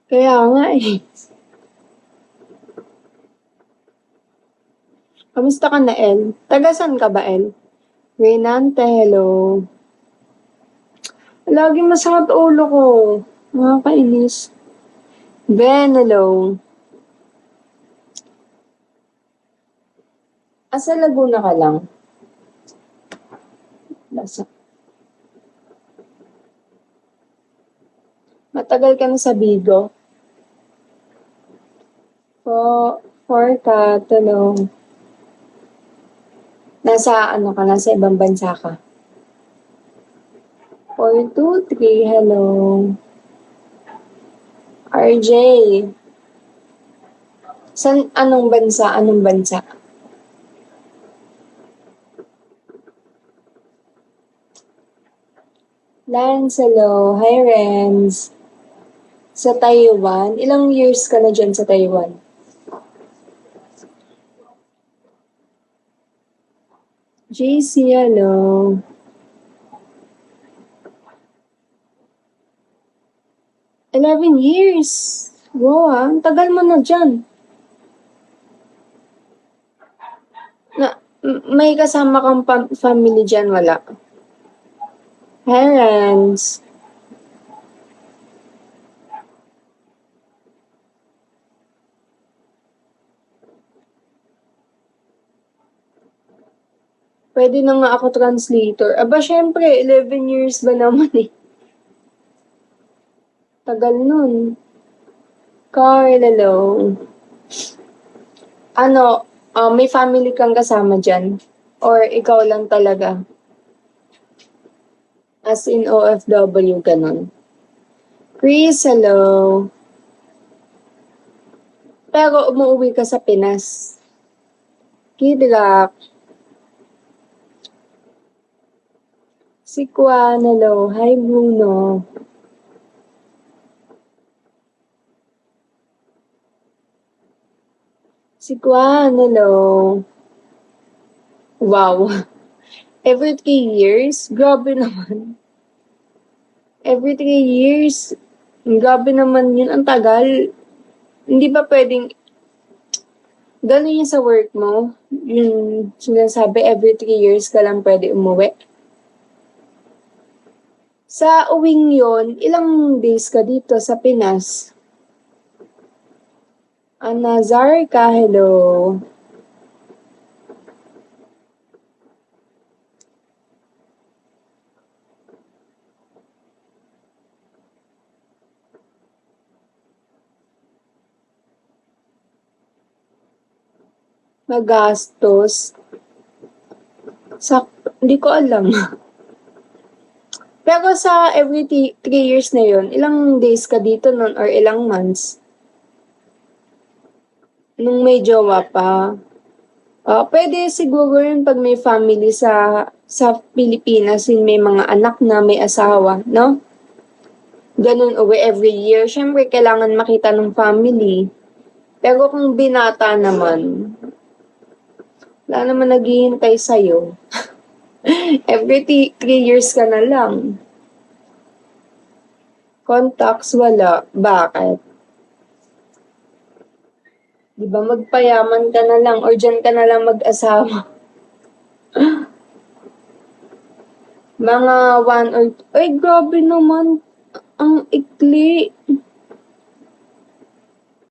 Kaya nga eh. Kamusta ka na, El? Tagasan ka ba, El? Renante, hello. Lagi masakit ulo ko. Nakakainis. Ben, hello. Asa Laguna ka lang? Basta. Matagal ka na sa Bigo? For ka, tanong. Nasa ano ka, nasa ibang bansa ka? 423, hello. RJ. Anong bansa? Anong bansa? Lance, hello. Hi, Renz. Sa Taiwan? Ilang years ka na dyan sa Taiwan? JC, hello. 11 years. Wow, ang tagal mo na dyan. May kasama kang family dyan, wala? Parents. Pwede na nga ako translator. Aba, syempre, 11 years ba naman eh. Tagal nun. Carl, hello. Ano, may family kang kasama dyan? Or ikaw lang talaga? As in OFW, ganun. Chris, hello. Pero umuwi ka sa Pinas. Kidrak. Si Kwan, hello. Hi, Bruno. Si Kwan, hello. Wow. Every 3 years? Grabe naman. Every 3 years? Grabe naman yun. Ang tagal. Hindi ba pwedeng gano'n yun sa work mo? Yung sinasabi every 3 years ka lang pwede umuwi? Sa uwing yon, ilang days ka dito sa Pinas? Anazar ka, hello. Magastos. Hindi ko alam. Pero sa every 3 years na yon, ilang days ka dito nun or ilang months? Nung may jowa pa. Pwede siguro yun pag may family sa Pilipinas, yung may mga anak na may asawa, no? Ganun uwi every year. Siyempre, kailangan makita ng family. Pero kung binata naman, wala naman naghihintay sa'yo. Every 3 years ka na lang. Contacts, wala. Bakit? Di ba magpayaman ka na lang or dyan ka na lang mag-asawa? Mga 1 or 2. Ay, grabe naman. Ang ikli.